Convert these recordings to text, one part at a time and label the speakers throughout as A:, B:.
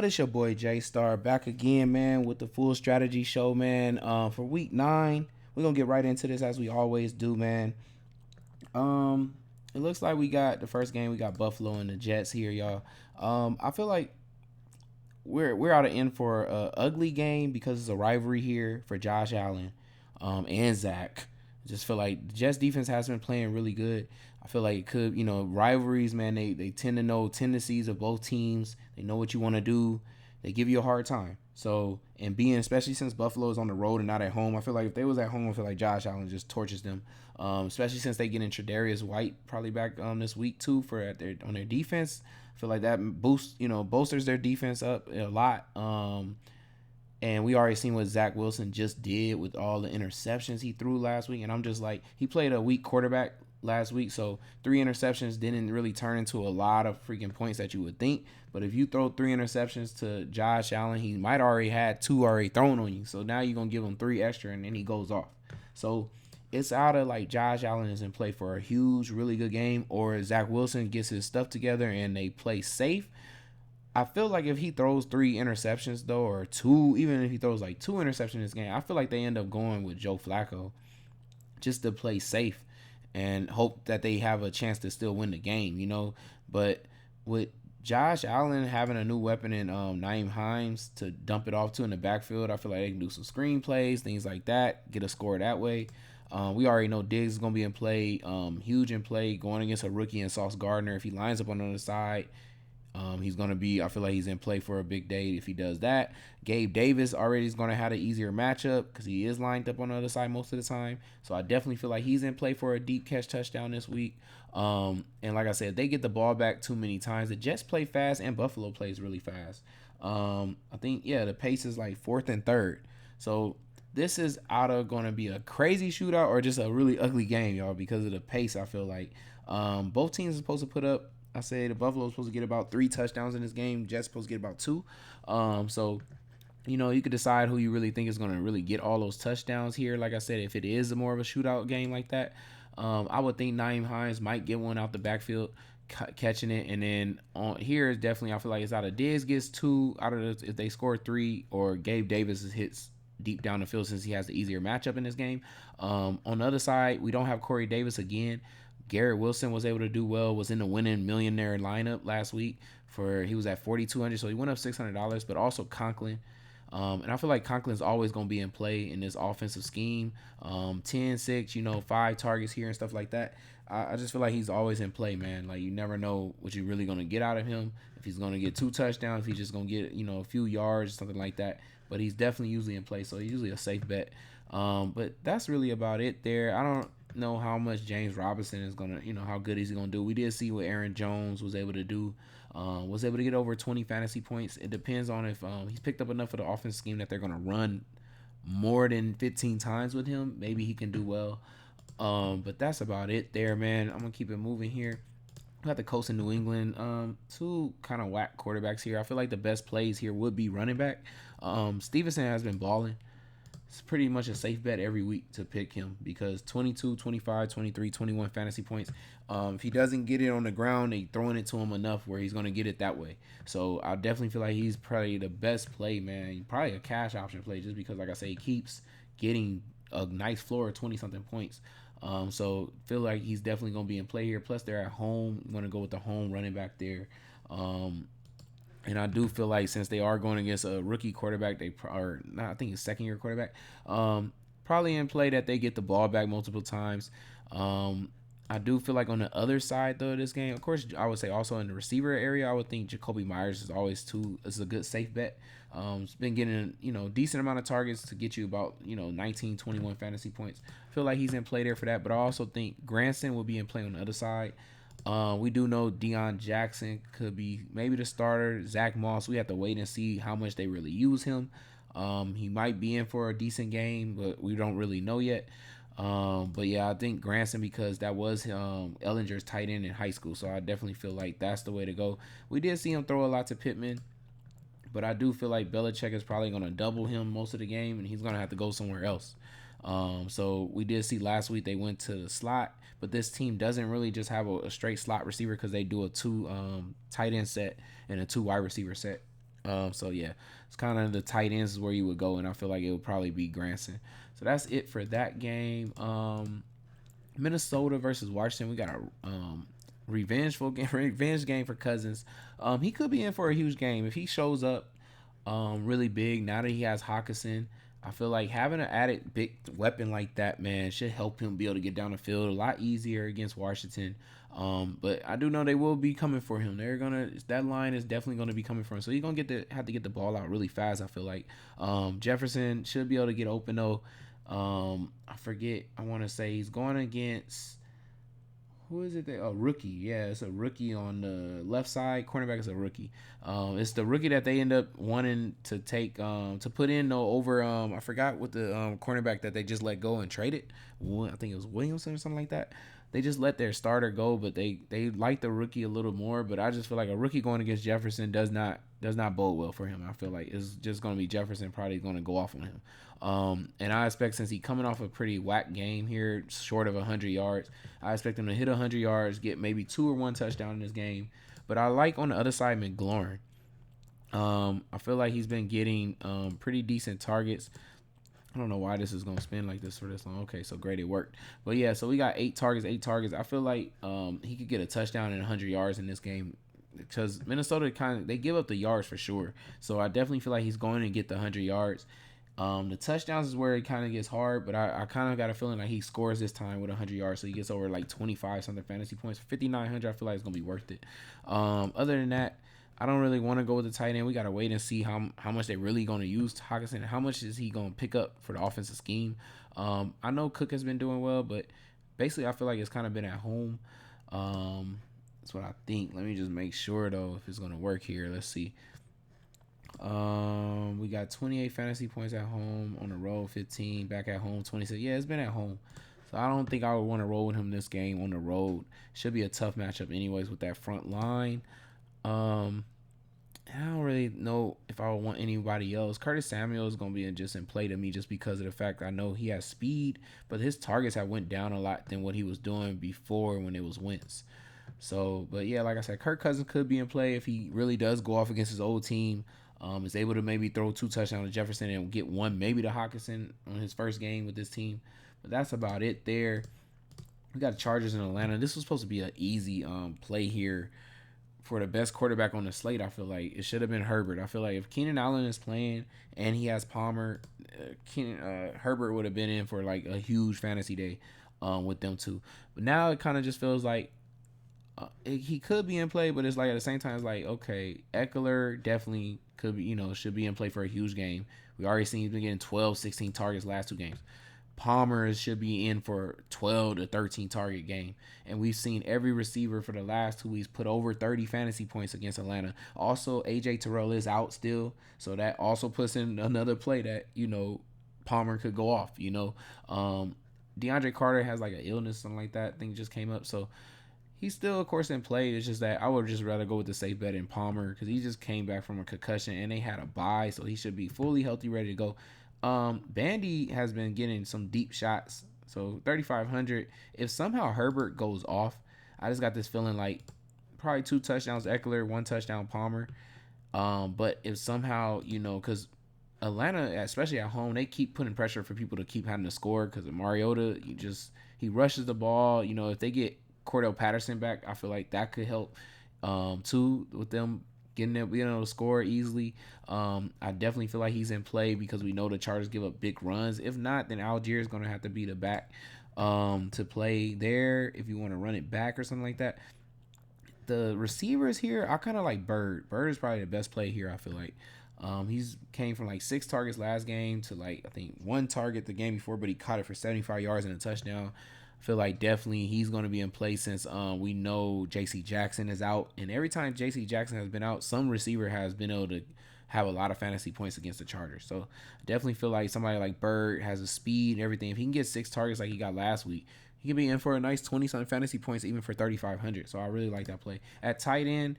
A: This your boy Jaystar back again, man, with the full strategy show, man. For week 9, we're gonna get right into this as we always do, man. It looks like we got the first game. We got Buffalo and the Jets here, y'all. I feel like we're out of in for a ugly game because it's a rivalry here for Josh Allen, and Zach. Just feel like the Jets defense has been playing really good. I feel like it could, rivalries, man. They tend to know tendencies of both teams. They know what you want to do. They give you a hard time. So, and being, especially since Buffalo is on the road and not at home, I feel like if they was at home, I feel like Josh Allen just torches them. Especially since they get in Tre'Davious White probably back this week too on their defense. I feel like that bolsters their defense up a lot. And we already seen what Zach Wilson just did with all the interceptions he threw last week. And I'm just like, he played a weak quarterback last week, so 3 interceptions didn't really turn into a lot of freaking points that you would think. But if you throw 3 interceptions to Josh Allen, he might already had 2 already thrown on you. So now you're gonna give him 3 extra, and then he goes off. So it's out of like Josh Allen is in play for a huge, really good game, or Zach Wilson gets his stuff together and they play safe. I feel like if he throws 3 interceptions though, or 2, even if he throws like 2 interceptions in this game, I feel like they end up going with Joe Flacco just to play safe and hope that they have a chance to still win the game. But with Josh Allen having a new weapon in Naeem Hines to dump it off to in the backfield, I feel like they can do some screen plays, things like that, get a score that way. We already know Diggs is going to be in play, huge in play, going against a rookie in Sauce Gardner. If he lines up on the other side, he's going to be, I feel like he's in play for a big day if he does that. Gabe Davis already is going to have an easier matchup because he is lined up on the other side most of the time. So I definitely feel like he's in play for a deep catch touchdown this week. And like I said, if they get the ball back too many times, the Jets play fast and Buffalo plays really fast. I think, the pace is like 4th and 3rd. So this is either going to be a crazy shootout or just a really ugly game, y'all, because of the pace. I feel like both teams are supposed to put up, I say the Buffalo's supposed to get about 3 touchdowns in this game. Jets supposed to get about 2. So, you could decide who you really think is going to really get all those touchdowns here. Like I said, if it is more of a shootout game like that, I would think Naeem Hines might get one out the backfield, catching it. And then on here is definitely, I feel like it's either Diggs gets 2 out of if they score 3, or Gabe Davis hits deep down the field since he has the easier matchup in this game. On the other side, we don't have Corey Davis again. Garrett Wilson was able to do well, was in the winning millionaire lineup last week he was at $4,200, so he went up $600, but also Conklin. And I feel like Conklin's always going to be in play in this offensive scheme. 10-6, 5 targets here and stuff like that. I just feel like he's always in play, man. Like, you never know what you're really going to get out of him. If he's going to get 2 touchdowns, if he's just going to get, a few yards, something like that. But he's definitely usually in play, so he's usually a safe bet. But that's really about it there. I don't know how much James Robinson is going to, how good is he going to do. We did see what Aaron Jones was able to do. Was able to get over 20 fantasy points. It depends on if he's picked up enough of the offense scheme that they're going to run more than 15 times with him. Maybe he can do well. But that's about it there, man. I'm going to keep it moving here. We got the Colts in New England. 2 kind of whack quarterbacks here. I feel like the best plays here would be running back. Stevenson has been balling. It's pretty much a safe bet every week to pick him because 22, 25, 23, 21 fantasy points. If he doesn't get it on the ground, they throwing it to him enough where he's going to get it that way. So I definitely feel like he's probably the best play, man. Probably a cash option play just because, like I say, he keeps getting a nice floor of 20-something points. So feel like he's definitely going to be in play here. Plus, they're at home. You want to go with the home running back there. And I do feel like since they are going against a rookie quarterback, I think it's second-year quarterback, probably in play that they get the ball back multiple times. I do feel like on the other side, though, of this game, of course, I would say also in the receiver area, I would think Jacoby Myers is always is a good safe bet. It's been getting, decent amount of targets to get you about, 19, 21 fantasy points. I feel like he's in play there for that, but I also think Granson will be in play on the other side. We do know Deion Jackson could be maybe the starter. Zach Moss, we have to wait and see how much they really use him. He might be in for a decent game, but we don't really know yet. But yeah, I think Granson because that was Ellinger's tight end in high school, so I definitely feel like that's the way to go. We did see him throw a lot to Pittman, but I do feel like Belichick is probably going to double him most of the game, and he's going to have to go somewhere else. So we did see last week they went to the slot, but this team doesn't really just have a straight slot receiver because they do a 2 tight end set and a 2 wide receiver set. So yeah, it's kind of the tight ends is where you would go, and I feel like it would probably be Granson. So that's it for that game. Minnesota versus Washington. We got a revengeful game, revenge game for Cousins. He could be in for a huge game if he shows up really big. Now that he has Hawkinson, I feel like having an added big weapon like that, man, should help him be able to get down the field a lot easier against Washington. But I do know they will be coming for him. They're gonna that line is definitely gonna be coming for him. So he's gonna have to get the ball out really fast. I feel like Jefferson should be able to get open though. I forget. I want to say he's going against who is it? A rookie. Yeah, it's a rookie on the left side. Cornerback is a rookie. It's the rookie that they end up wanting to take to put in though over I forgot what the cornerback that they just let go and traded. I think it was Williamson or something like that. They just let their starter go, but they like the rookie a little more. But I just feel like a rookie going against Jefferson does not bode well for him. I feel like it's just going to be Jefferson probably going to go off on him. And I expect since he's coming off a pretty whack game here, short of 100 yards, I expect him to hit 100 yards, get maybe 2 or 1 touchdown in this game. But I like on the other side McLaurin. I feel like he's been getting pretty decent targets. I don't know why this is gonna spin like this for this long. Okay, so great, it worked. But yeah, so we got 8 targets. I feel like he could get a touchdown and 100 yards in this game because Minnesota they give up the yards for sure. So I definitely feel like he's going to get the 100 yards. The touchdowns is where it kind of gets hard, but I kind of got a feeling like he scores this time with 100 yards, so he gets over like 25 something fantasy points. 5,900, I feel like it's gonna be worth it. Other than that, I don't really want to go with the tight end. We gotta wait and see how much they really gonna use Hawkinson. How much is he gonna pick up for the offensive scheme? I know Cook has been doing well, but basically I feel like it's kind of been at home. That's what I think. Let me just make sure though if it's gonna work here. Let's see. We got 28 fantasy points at home, on the road 15, back at home 26. Yeah, it's been at home. So I don't think I would want to roll with him this game on the road. Should be a tough matchup anyways with that front line. I don't really know if I would want anybody else. Curtis Samuel is going to be just in play to me just because of the fact I know he has speed, but his targets have went down a lot than what he was doing before when it was Wentz. So, but yeah, like I said, Kirk Cousins could be in play if he really does go off against his old team. Is able to maybe throw 2 touchdowns to Jefferson and get 1 maybe to Hawkinson on his first game with this team. But that's about it there. We got Chargers in Atlanta. This was supposed to be an easy play here for the best quarterback on the slate. I feel like it should have been Herbert. I feel like if Keenan Allen is playing and he has Palmer, Herbert would have been in for like a huge fantasy day with them two. But now it kind of just feels like he could be in play, but it's like at the same time, it's like, okay, Eckler definitely could be, should be in play for a huge game. We already seen he's been getting 12, 16 targets last 2 games. Palmer should be in for 12 to 13 target game. And we've seen every receiver for the last 2 weeks put over 30 fantasy points against Atlanta. Also, AJ Terrell is out still. So that also puts in another play that, Palmer could go off, DeAndre Carter has like an illness, something like that. I think just came up. So he's still, of course, in play. It's just that I would just rather go with the safe bet in Palmer because he just came back from a concussion and they had a bye. So he should be fully healthy, ready to go. Bandy has been getting some deep shots. So 3,500. If somehow Herbert goes off, I just got this feeling like probably 2 touchdowns Eckler, 1 touchdown Palmer. But if somehow, because Atlanta, especially at home, they keep putting pressure for people to keep having to score because of Mariota. He rushes the ball. If they get Cordell Patterson back, I feel like that could help too with them being able to score easily. I definitely feel like he's in play because we know the Chargers give up big runs. If not, then Algier is going to have to be the back to play there if you want to run it back or something like that. The receivers here, I kind of like Bird. Bird is probably the best play here, I feel like. He's came from like 6 targets last game to like I think 1 target the game before, but he caught it for 75 yards and a touchdown. I feel like definitely he's going to be in play since we know J.C. Jackson is out. And every time J.C. Jackson has been out, some receiver has been able to have a lot of fantasy points against the Chargers. So I definitely feel like somebody like Bird has the speed and everything. If he can get 6 targets like he got last week, he can be in for a nice 20-something fantasy points even for 3,500. So I really like that play. At tight end,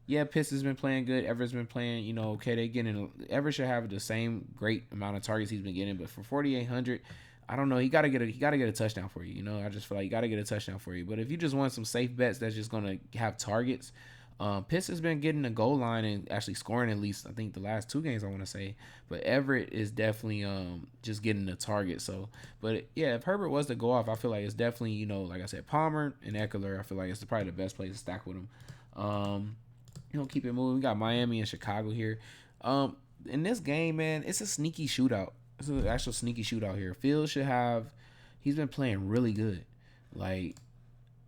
A: yeah, Pitts has been playing good. Everett's been playing, okay, they getting Everett should have the same great amount of targets he's been getting, but for 4,800, I don't know. He gotta get a touchdown for you. I just feel like you gotta get a touchdown for you. But if you just want some safe bets that's just gonna have targets, Pitts has been getting the goal line and actually scoring at least I think the last two games I want to say, but Everett is definitely just getting the target. So, but yeah, if Herbert was to go off, I feel like it's definitely like I said Palmer and Eckler. I feel like it's probably the best place to stack with them. Um, keep it moving. We got Miami and Chicago here. In this game, man, it's a sneaky shootout. It's an actual sneaky shootout here. Fields should have. He's been playing really good. Like,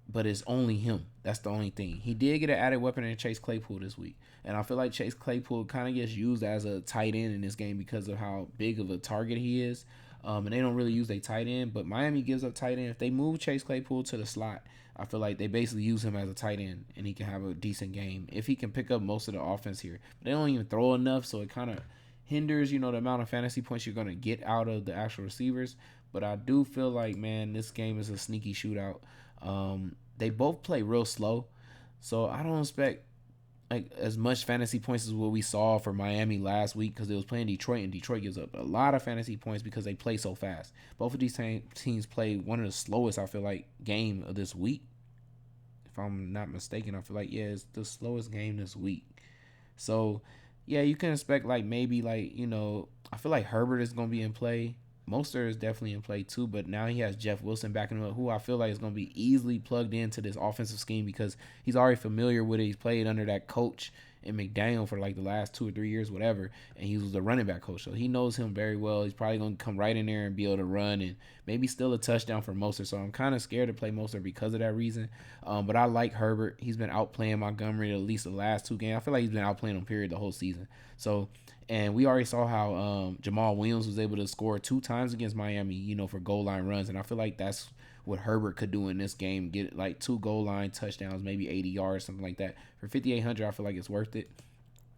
A: but it's only him. That's the only thing. He did get an added weapon in Chase Claypool this week, and I feel like Chase Claypool kind of gets used as a tight end in this game because of how big of a target he is. And they don't really use a tight end, but Miami gives up tight end. If they move Chase Claypool to the slot, I feel like they basically use him as a tight end, and he can have a decent game if he can pick up most of the offense here. But they don't even throw enough, so it kind of hinders, the amount of fantasy points you're gonna get out of the actual receivers. But I do feel like, man, this game is a sneaky shootout. They both play real slow, so I don't expect like as much fantasy points as what we saw for Miami last week because they was playing Detroit, and Detroit gives up a lot of fantasy points because they play so fast. Both of these teams play one of the slowest I feel like game of this week. If I'm not mistaken, I feel like it's the slowest game this week. So yeah, you can expect like maybe like I feel like Herbert is gonna be in play. Mostert is definitely in play too, but now he has Jeff Wilson backing him up, who I feel like is going to be easily plugged into this offensive scheme because he's already familiar with it. He's played under that coach in McDaniel for like the last 2 or 3 years, whatever, and he was the running back coach, so he knows him very well. He's probably going to come right in there and be able to run and maybe still a touchdown for Mostert. So I'm kind of scared to play Mostert because of that reason. But I like Herbert. He's been outplaying Montgomery at least the last 2 games. I feel like he's been outplaying him period the whole season. So. And we already saw how Jamal Williams was able to score 2 times against Miami, for goal line runs. And I feel like that's what Herbert could do in this game. Get like 2 goal line touchdowns, maybe 80 yards, something like that. For 5,800, I feel like it's worth it.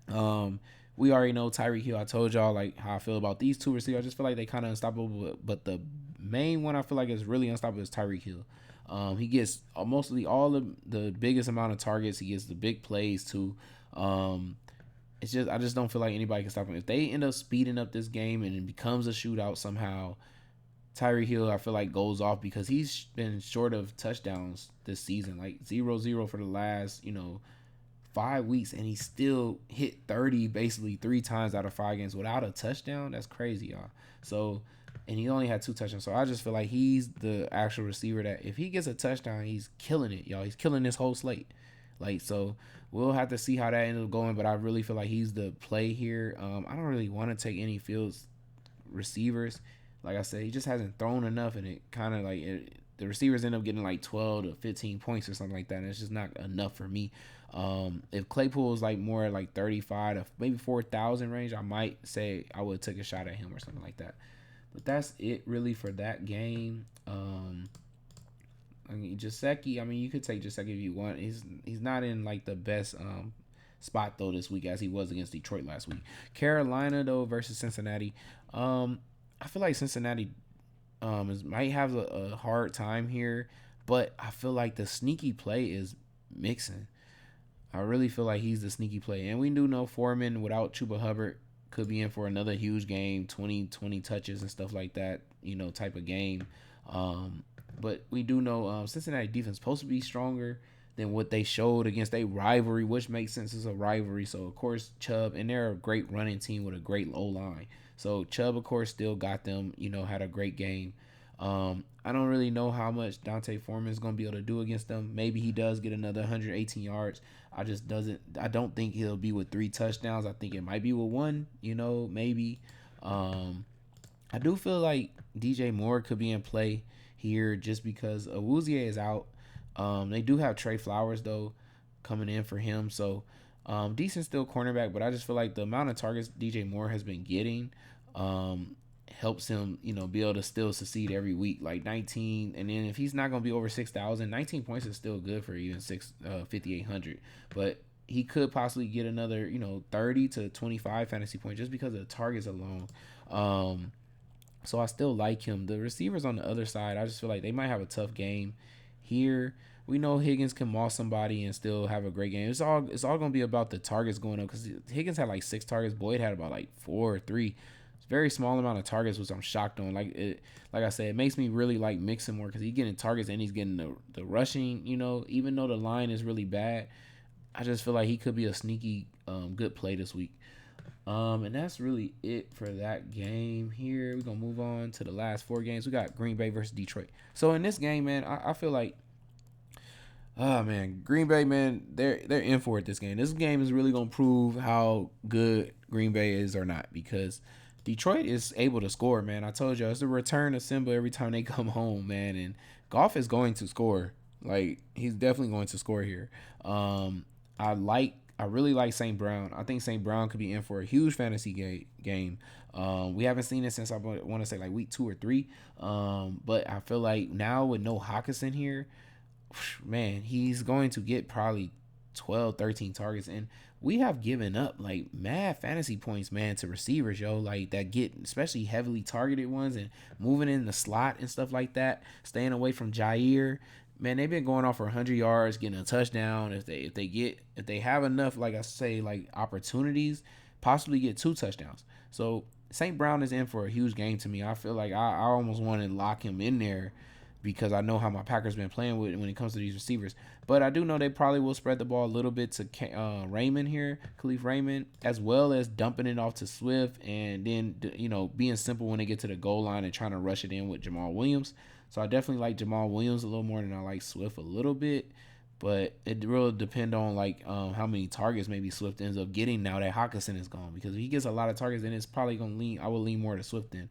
A: We already know Tyreek Hill. I told y'all like how I feel about these 2 receivers. I just feel like they kind of unstoppable. But the main one I feel like is really unstoppable is Tyreek Hill. He gets mostly all of the biggest amount of targets. He gets the big plays too. It's just I just don't feel like anybody can stop him. If they end up speeding up this game and it becomes a shootout somehow, Tyreek Hill I feel like goes off because he's been short of touchdowns this season, like 0-0 for the last 5 weeks, and he still hit 30 basically 3 times out of 5 games without a touchdown. That's crazy, y'all. So, and he only had 2 touchdowns. So I just feel like he's the actual receiver that if he gets a touchdown, he's killing it, y'all. He's killing this whole slate. Like, so we'll have to see how that ends up going, but I really feel like he's the play here. I don't really want to take any Fields receivers. Like I said, he just hasn't thrown enough, and it kind of like the receivers end up getting like 12 to 15 points or something like that, and it's just not enough for me. If Claypool is like more like 35 to maybe 4,000 range, I might say I would take a shot at him or something like that. But that's it really for that game. I mean, Gesicki. I mean, you could take Gesicki if you want. He's not in like the best spot though this week as he was against Detroit last week. Carolina though versus Cincinnati. I feel like Cincinnati might have a hard time here, but I feel like the sneaky play is Mixon. I really feel like he's the sneaky play, and we do know Foreman without Chuba Hubbard could be in for another huge game, 20 touches and stuff like that. Type of game. But we do know Cincinnati defense is supposed to be stronger than what they showed against a rivalry, which makes sense. It's a rivalry. So, of course, Chubb, and they're a great running team with a great low line. So, Chubb, of course, still got them, had a great game. I don't really know how much Dante Foreman is going to be able to do against them. Maybe he does get another 118 yards. I don't think he'll be with 3 touchdowns. I think it might be with 1, maybe. I do feel like DJ Moore could be in play here just because Awuzie is out. They do have Trey Flowers though coming in for him, so decent still cornerback. But I just feel like the amount of targets DJ Moore has been getting helps him, be able to still succeed every week. Like 19, and then if he's not gonna be over 6,000, 19 points is still good for even 5,800. But he could possibly get another 30 to 25 fantasy points just because of the targets alone. So I still like him. The receivers on the other side, I just feel like they might have a tough game here. We know Higgins can maul somebody and still have a great game. It's all gonna be about the targets going up because Higgins had like 6 targets. Boyd had about like 4 or 3. It's a very small amount of targets, which I'm shocked on. Like I said, it makes me really like Mixon more because he's getting targets and he's getting the rushing. Even though the line is really bad, I just feel like he could be a sneaky good play this week. And that's really it for that game here. We're gonna move on to the last four games. We got Green Bay versus Detroit. So in this game, man, I feel like, oh man, Green Bay, man, they're in for it this game. This game is really gonna prove how good Green Bay is or not, because Detroit is able to score, man. I told you it's a return to Simba every time they come home, man. And Goff is going to score. Like, he's definitely going to score here. I really like St. Brown. I think St. Brown could be in for a huge fantasy game. We haven't seen it since I want to say like week 2 or 3. But I feel like now with no Hawkinson here, man, he's going to get probably 12, 13 targets. And we have given up like mad fantasy points, man, to receivers, yo, like that get especially heavily targeted ones and moving in the slot and stuff like that, staying away from Jair. Man, they've been going off for 100 yards, getting a touchdown. If they have enough, like I say, like opportunities, possibly get 2 touchdowns. So St. Brown is in for a huge game to me. I feel like I almost want to lock him in there because I know how my Packers been playing with when it comes to these receivers. But I do know they probably will spread the ball a little bit to Raymond here, Khalif Raymond, as well as dumping it off to Swift, and then being simple when they get to the goal line and trying to rush it in with Jamal Williams. So I definitely like Jamal Williams a little more than I like Swift a little bit. But it really depend on like how many targets maybe Swift ends up getting now that Hawkinson is gone. Because if he gets a lot of targets, then it's probably gonna lean. I will lean more to Swift then.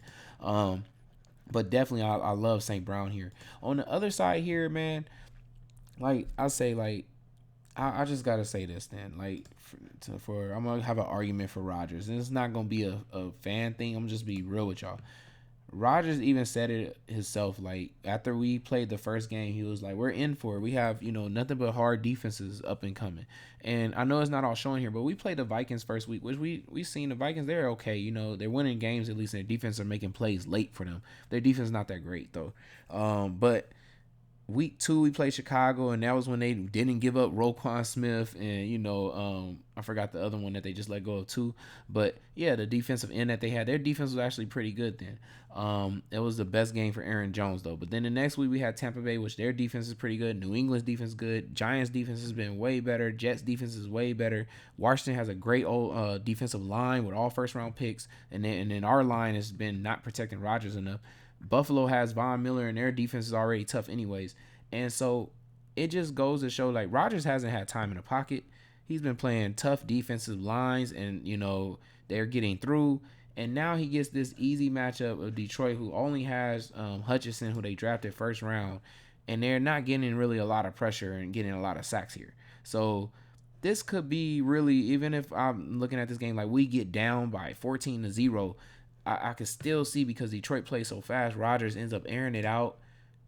A: But definitely, I love St. Brown here. On the other side here, man, like I say, like I just gotta say this then, like for I'm gonna have an argument for Rodgers, and it's not gonna be a fan thing. I'm just be real with y'all. Rodgers even said it himself. Like after we played the first game, he was like, "We're in for it. We have nothing but hard defenses up and coming." And I know it's not all showing here, but we played the Vikings first week, which we seen the Vikings. They're okay. They're winning games at least. And their defense are making plays late for them. Their defense is not that great though. But week 2 we played Chicago, and that was when they didn't give up Roquan Smith, and I forgot the other one that they just let go of too. But yeah, the defensive end that they had, their defense was actually pretty good then. It was the best game for Aaron Jones though. But then the next week we had Tampa Bay, which their defense is pretty good. New England's defense is good. Giants defense has been way better. Jets defense is way better. Washington has a great old defensive line with all first round picks, and then our line has been not protecting Rodgers enough. Buffalo has Von Miller, and their defense is already tough anyways. And so it just goes to show, like, Rodgers hasn't had time in the pocket. He's been playing tough defensive lines, and, they're getting through. And now he gets this easy matchup of Detroit, who only has Hutchinson, who they drafted first round. And they're not getting really a lot of pressure and getting a lot of sacks here. So this could be really, even if I'm looking at this game like we get down by 14-0, I could still see, because Detroit plays so fast, Rodgers ends up airing it out,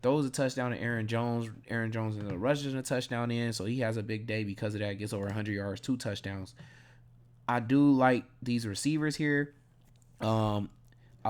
A: throws a touchdown to Aaron Jones. Aaron Jones ends up rushing a touchdown in, so he has a big day because of that. Gets over 100 yards, 2 touchdowns. I do like these receivers here. I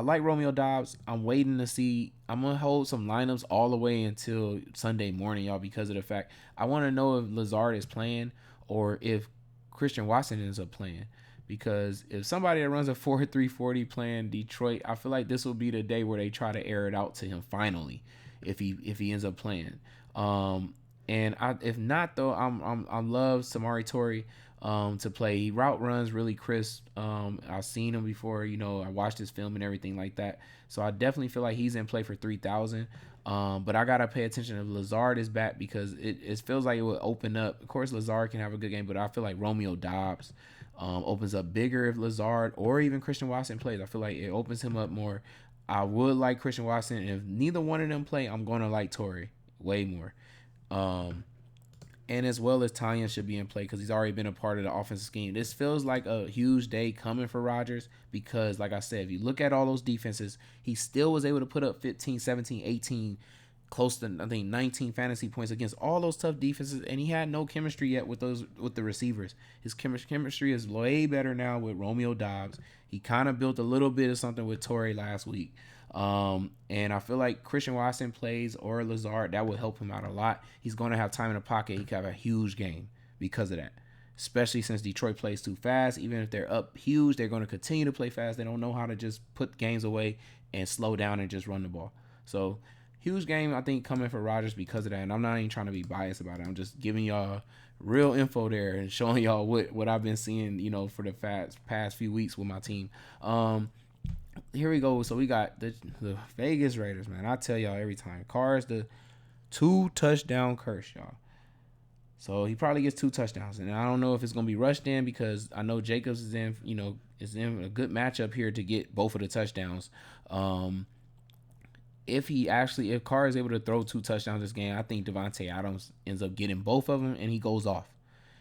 A: like Romeo Doubs. I'm waiting to see. I'm going to hold some lineups all the way until Sunday morning, y'all, because of the fact I want to know if Lazard is playing or if Christian Watson ends up playing. Because if somebody that runs a 4-3-40 playing Detroit, I feel like this will be the day where they try to air it out to him finally, if he ends up playing. If not though, I love Samori Torrey to play. He route runs really crisp. I've seen him before. I watched his film and everything like that. So I definitely feel like he's in play for 3,000. But I gotta pay attention if Lazard is back, because it feels like it will open up. Of course, Lazard can have a good game, but I feel like Romeo Doubs opens up bigger if Lazard or even Christian Watson plays. I feel like it opens him up more. I would like Christian Watson. If neither one of them play, I'm gonna like Torrey way more. And as well as Tanya should be in play, because he's already been a part of the offensive scheme. This feels like a huge day coming for Rodgers, because like I said, if you look at all those defenses, he still was able to put up 15, 17, 18, close to, I think, 19 fantasy points against all those tough defenses, and he had no chemistry yet with the receivers. His chemistry is way better now with Romeo Doubs. He kind of built a little bit of something with Torrey last week. And I feel like Christian Watson plays or Lazard, that would help him out a lot. He's going to have time in the pocket. He could have a huge game because of that, especially since Detroit plays too fast. Even if they're up huge, they're going to continue to play fast. They don't know how to just put games away and slow down and just run the ball. So huge game, I think, coming for Rodgers because of that. And I'm not even trying to be biased about it. I'm just giving y'all real info there and showing y'all what I've been seeing, for the past few weeks with my team. Here we go. So we got the Vegas Raiders, man. I tell y'all every time, Carr's the 2 touchdown curse, y'all. So he probably gets 2 touchdowns, and I don't know if it's gonna be rushed in because I know Jacobs is in a good matchup here to get both of the touchdowns. Um, if Carr is able to throw 2 touchdowns this game, I think Devontae Adams ends up getting both of them and he goes off.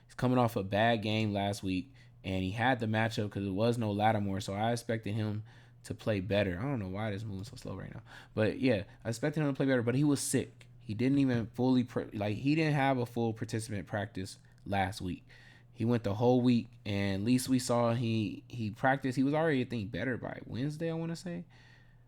A: He's coming off a bad game last week, and he had the matchup because there was no Lattimore, so I expected him to play better. I don't know why this moving so slow right now, but yeah, I expected him to play better. But he was sick. He didn't even he didn't have a full participant practice last week. He went the whole week, and at least we saw he practiced. He was already, I think, better by Wednesday, I want to say.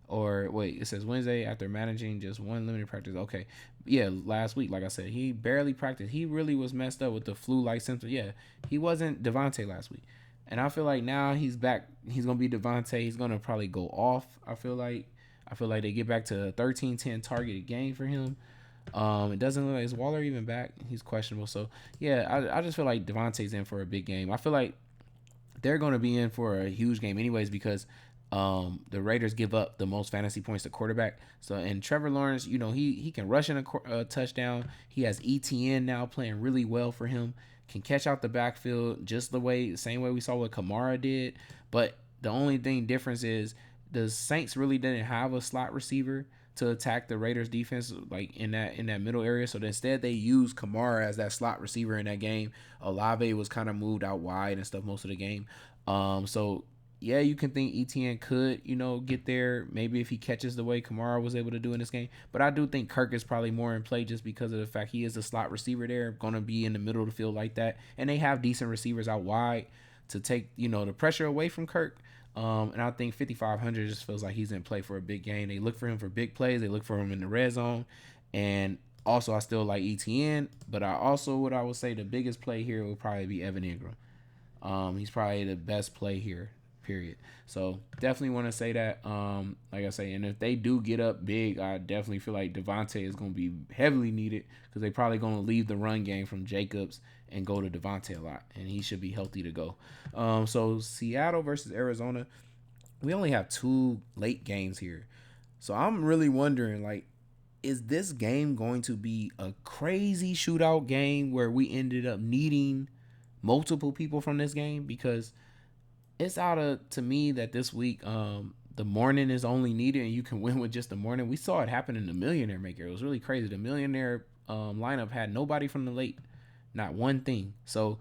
A: Or wait, it says Wednesday after managing just one limited practice. Okay, yeah, last week, like I said, he barely practiced. He really was messed up with the flu-like symptoms. Yeah, he wasn't Devontae last week, and I feel like now he's back. He's gonna be Devontae. He's gonna probably go off. I feel like they get back to a 13-10 targeted game for him. It doesn't look like is Waller even back. He's questionable. So yeah, I just feel like Devontae's in for a big game. I feel like they're going to be in for a huge game anyways because the Raiders give up the most fantasy points to quarterback. So and Trevor Lawrence, he can rush in a touchdown. He has ETN now playing really well for him. Can catch out the backfield just same way we saw what Kamara did. But the only thing difference is the Saints really didn't have a slot receiver to attack the Raiders defense like in that middle area. So instead they used Kamara as that slot receiver in that game. Olave was kind of moved out wide and stuff most of the game. So yeah, you can think ETN could, get there maybe if he catches the way Kamara was able to do in this game. But I do think Kirk is probably more in play just because of the fact he is a slot receiver there, going to be in the middle of the field like that. And they have decent receivers out wide to take, the pressure away from Kirk. And I think 5,500 just feels like he's in play for a big game. They look for him for big plays. They look for him in the red zone. And also, I still like ETN. But what I would say the biggest play here will probably be Evan Ingram. He's probably the best play here, period. So definitely want to say that. Like I say, and if they do get up big, I definitely feel like Devontae is going to be heavily needed because they probably going to leave the run game from Jacobs and go to Devontae a lot, and he should be healthy to go. So Seattle versus Arizona, we only have 2 late games here. So I'm really wondering, like, is this game going to be a crazy shootout game where we ended up needing multiple people from this game? Because it's out of, to me, that this week, the morning is only needed and you can win with just the morning. We saw it happen in the Millionaire Maker. It was really crazy. The Millionaire lineup had nobody from the late. Not one thing. So,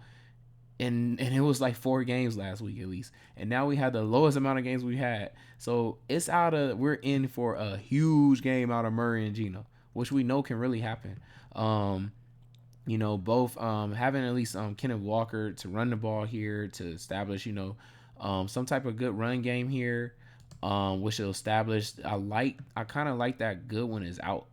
A: and it was like 4 games last week at least. And now we have the lowest amount of games we had. So we're in for a huge game out of Murray and Gino, which we know can really happen. Both having at least Kenneth Walker to run the ball here to establish, some type of good run game here, which will establish. I kind of like that Goodwin is out,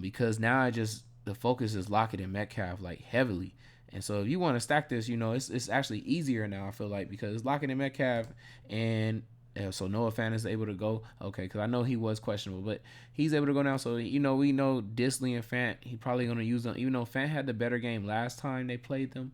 A: because now the focus is Lockett and Metcalf like heavily. And so if you want to stack this, it's actually easier now, I feel like, because Lockett and Metcalf and so Noah Fant is able to go. Okay, because I know he was questionable, but he's able to go now. So, we know Disley and Fant, he probably going to use them, even though Fant had the better game last time they played them.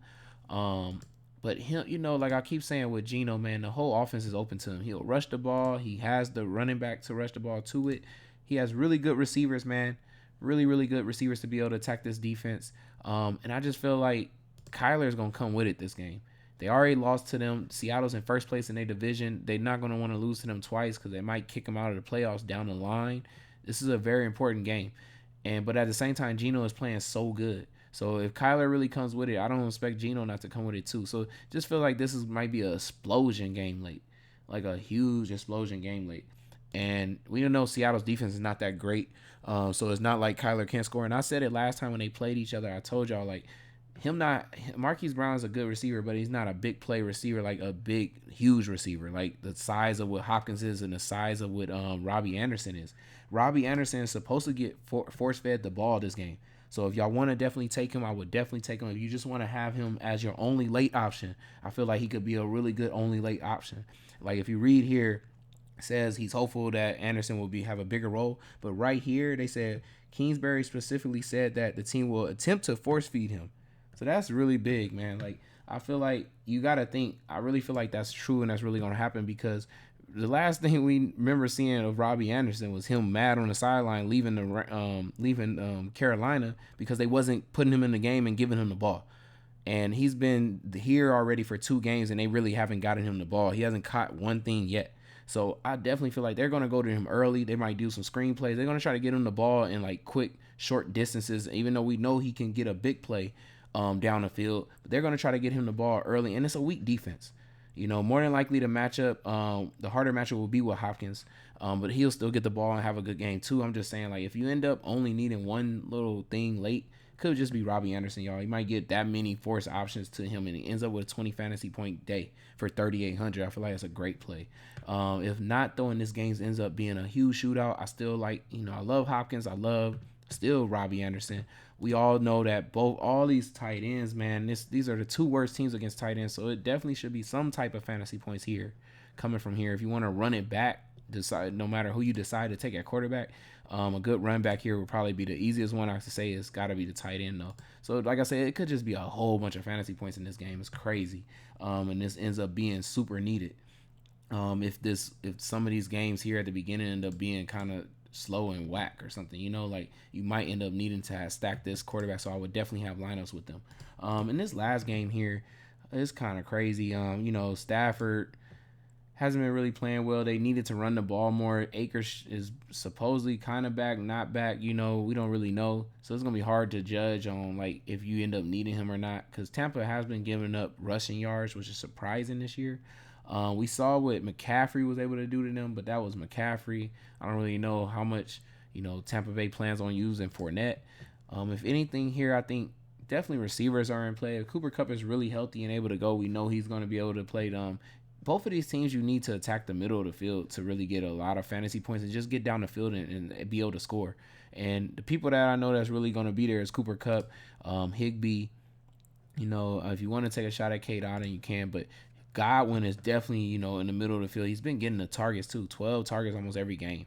A: But him, like I keep saying with Geno, man, the whole offense is open to him. He'll rush the ball. He has the running back to rush the ball to it. He has really good receivers, man. Really, really good receivers to be able to attack this defense. And I just feel like Kyler is going to come with it this game. They already lost to them. Seattle's in first place in their division. They're not going to want to lose to them twice because they might kick them out of the playoffs down the line. This is a very important game. But at the same time, Geno is playing so good. So if Kyler really comes with it, I don't expect Geno not to come with it too. So just feel like this might be an explosion game late. Like a huge explosion game late. And we don't know Seattle's defense is not that great. So it's not like Kyler can't score. And I said it last time when they played each other. I told y'all, like, Marquise Brown is a good receiver, but he's not a big play receiver, like a big, huge receiver, like the size of what Hopkins is and the size of what Robbie Anderson is. Robbie Anderson is supposed to get force-fed the ball this game. So if y'all want to definitely take him, I would definitely take him. If you just want to have him as your only late option, I feel like he could be a really good only late option. Like if you read here, it says he's hopeful that Anderson will have a bigger role. But right here, they said Kingsbury specifically said that the team will attempt to force feed him. So that's really big, man. Like I feel like you got to think. I really feel like that's true and that's really gonna happen because the last thing we remember seeing of Robbie Anderson was him mad on the sideline leaving Carolina because they wasn't putting him in the game and giving him the ball. And he's been here already for 2 games and they really haven't gotten him the ball. He hasn't caught one thing yet. So I definitely feel like they're gonna go to him early. They might do some screenplays. They're gonna try to get him the ball in like quick, short distances. Even though we know he can get a big play down the field, but they're gonna try to get him the ball early. And it's a weak defense. More than likely the matchup, the harder matchup will be with Hopkins, but he'll still get the ball and have a good game too. I'm just saying, like, if you end up only needing one little thing late, could just be Robbie Anderson, y'all. You might get that many force options to him, and he ends up with a 20 fantasy point day for 3,800. I feel like that's a great play. If not, though, in this game ends up being a huge shootout, I still like, I love Hopkins. I love still Robbie Anderson. We all know that all these tight ends, man, these are the two worst teams against tight ends. So it definitely should be some type of fantasy points here coming from here. If you want to run it back, decide no matter who you decide to take at quarterback, a good run back here would probably be the easiest one I have to say. It's got to be the tight end though. So like I said, it could just be a whole bunch of fantasy points in this game. It's crazy, and this ends up being super needed. If some of these games here at the beginning end up being kind of slow and whack or something, like you might end up needing to have stack this quarterback. So I would definitely have lineups with them. In this last game here, it's kind of crazy. Stafford hasn't been really playing well. They needed to run the ball more. Akers is supposedly kind of back, not back. We don't really know. So it's gonna be hard to judge on like if you end up needing him or not. Because Tampa has been giving up rushing yards, which is surprising this year. We saw what McCaffrey was able to do to them, but that was McCaffrey. I don't really know how much Tampa Bay plans on using Fournette. If anything here, I think definitely receivers are in play. If Cooper Kupp is really healthy and able to go, we know he's going to be able to play them. Both of these teams, you need to attack the middle of the field to really get a lot of fantasy points and just get down the field and be able to score. And the people that I know that's really going to be there is Cooper Kupp, Higbee. If you want to take a shot at Kate Otten, you can, but Godwin is definitely, in the middle of the field. He's been getting the targets too, 12 targets almost every game.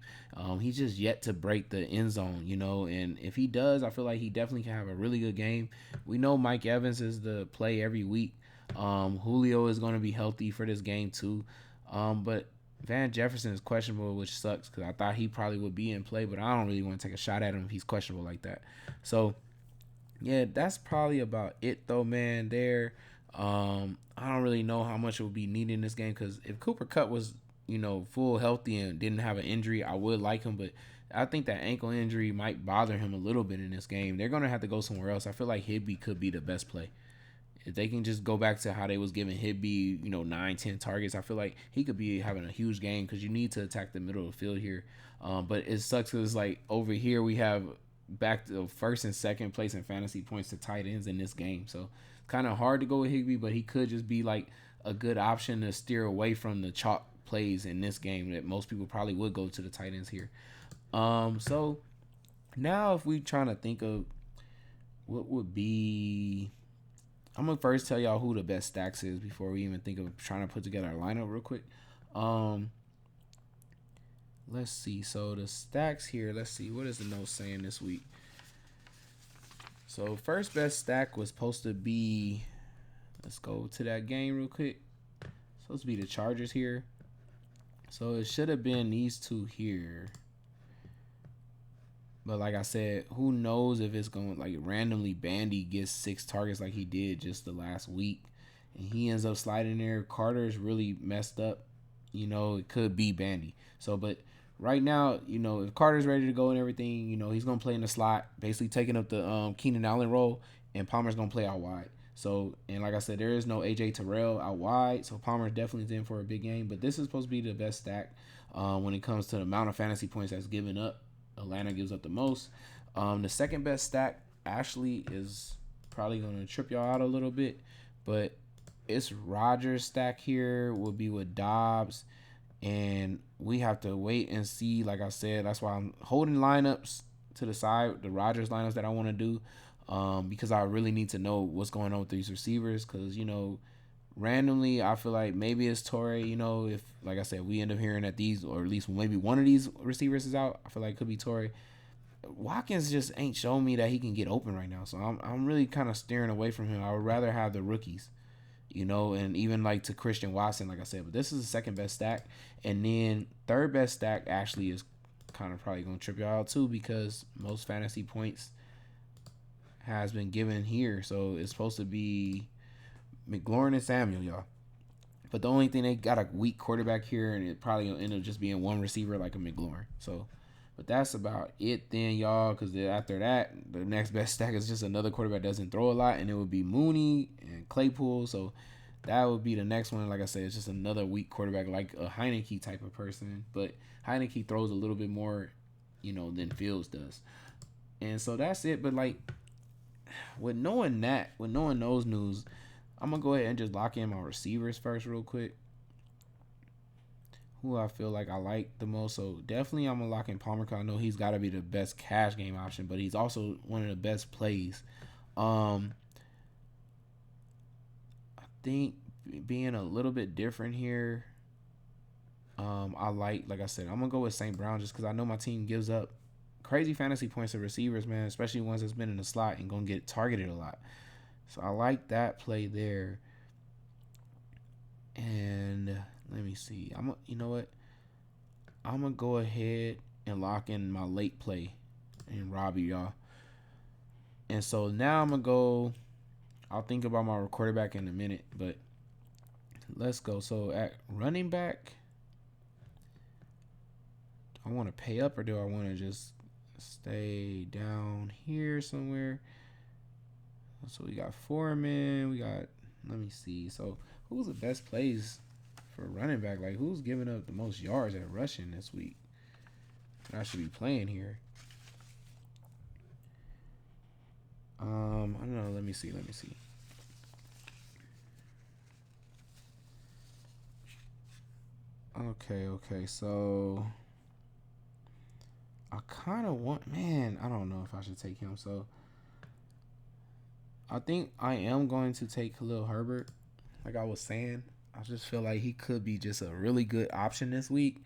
A: He's just yet to break the end zone, and if he does, I feel like he definitely can have a really good game. We know Mike Evans is the play every week. Julio is going to be healthy for this game too. But Van Jefferson is questionable, which sucks because I thought he probably would be in play, but I don't really want to take a shot at him if he's questionable like that. So, yeah, that's probably about it though, man, there. I don't really know how much it would be needed in this game because if Cooper Kupp was, full healthy and didn't have an injury, I would like him. But I think that ankle injury might bother him a little bit in this game. They're going to have to go somewhere else. I feel like Higbee could be the best play. If they can just go back to how they was giving Higbee, 9, 10 targets, I feel like he could be having a huge game because you need to attack the middle of the field here. But it sucks because, like, over here we have back to first and second place in fantasy points to tight ends in this game. So kind of hard to go with Higbee, but he could just be like a good option to steer away from the chalk plays in this game that most people probably would go to the tight ends here. So now if we trying to think of what would be, I'm gonna first tell y'all who the best stacks is before we even think of trying to put together our lineup real quick. Let's see. So the stacks here, let's see. What is the note saying this week? So first best stack was supposed to be, let's go to that game real quick. Supposed to be the Chargers here. So it should have been these two here. But like I said, who knows if it's going to, like, randomly Bandy gets 6 targets like he did just the last week. And he ends up sliding there. Carter's really messed up. It could be Bandy. So, but right now, if Carter's ready to go and everything, he's going to play in the slot, basically taking up the Keenan Allen role, and Palmer's going to play out wide. So, and like I said, there is no A.J. Terrell out wide, so Palmer definitely is in for a big game. But this is supposed to be the best stack when it comes to the amount of fantasy points that's given up. Atlanta gives up the most. The second best stack, Ashley, is probably going to trip y'all out a little bit, but it's Rodgers stack here will be with Dobbs, and we have to wait and see. Like I said, that's why I'm holding lineups to the side, the Rodgers lineups that I want to do, because I really need to know what's going on with these receivers. Because randomly, I feel like maybe it's Torrey. If, like I said, we end up hearing that these, or at least maybe one of these receivers is out, I feel like it could be Torrey. Watkins just ain't showing me that he can get open right now. So I'm really kind of steering away from him. I would rather have the rookies, and even like to Christian Watson, like I said. But this is the second best stack, and then third best stack actually is kind of probably gonna trip y'all out too, because most fantasy points has been given here. So it's supposed to be McLaurin and Samuel, y'all. But the only thing, they got a weak quarterback here, and it probably will end up just being one receiver like a McLaurin. So, but that's about it then, y'all. Because after that, the next best stack is just another quarterback that doesn't throw a lot, and it would be Mooney and Claypool. So that would be the next one. Like I said, it's just another weak quarterback, like a Heineke type of person. But Heineke throws a little bit more, than Fields does. And so that's it. But like, with knowing those news, I'm gonna go ahead and just lock in my receivers first, real quick. Who I feel like I like the most. So definitely, I'm gonna lock in Palmer, because I know he's got to be the best cash game option, but he's also one of the best plays. I think being a little bit different here. I like I said, I'm gonna go with St. Brown, just because I know my team gives up crazy fantasy points to receivers, man, especially ones that's been in the slot and gonna get targeted a lot. So I like that play there. And let me see. You know what? I'm gonna go ahead and lock in my late play and Robbie, y'all. And so now I'm gonna go. I'll think about my quarterback in a minute, but let's go. So at running back, I want to pay up, or do I want to just stay down here somewhere? So we got Foreman. We got, let me see. So who's the best plays for running back? Like, who's giving up the most yards at rushing this week? I should be playing here. I don't know. Let me see. Okay. So I kind of want, man, I don't know if I should take him. So I think I am going to take Khalil Herbert. Like I was saying, I just feel like he could be just a really good option this week.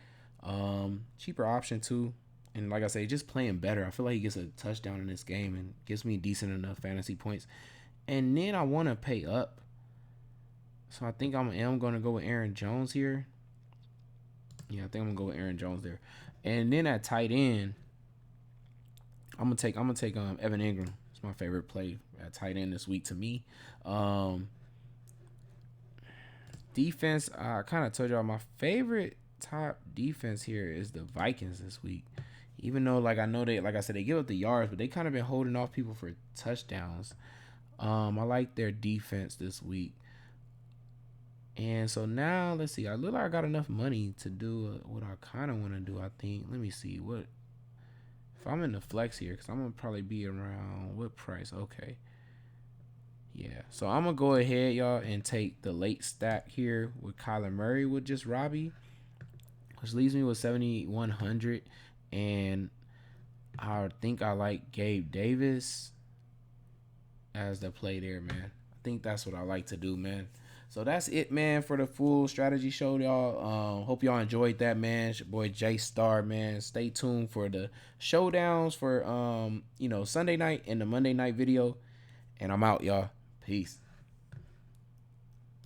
A: Cheaper option too. And like I say, just playing better. I feel like he gets a touchdown in this game and gives me decent enough fantasy points. And then I want to pay up. So I think I am going to go with Aaron Jones here. Yeah, I think I'm going to go with Aaron Jones there. And then at tight end, I'm gonna take Evan Ingram. It's my favorite play at tight end this week to me. Defense, I kind of told y'all my favorite top defense here is the Vikings this week. Even though, like, I know they, like I said, they give up the yards, but they kind of been holding off people for touchdowns. I like their defense this week. And so now, let's see. I look like I got enough money to do what I kind of want to do, I think. Let me see. If I'm in the flex here, because I'm going to probably be around, what price? Okay. Yeah. So I'm going to go ahead, y'all, and take the late stack here with Kyler Murray with just Robbie, which leaves me with 7,100. And I think I like Gabe Davis as the play there, man. I think that's what I like to do, man. So that's it, man, for the full strategy show, y'all. Hope y'all enjoyed that, man. It's your boy Jaystar, man. Stay tuned for the showdowns for Sunday night and the Monday night video. And I'm out, y'all. Peace.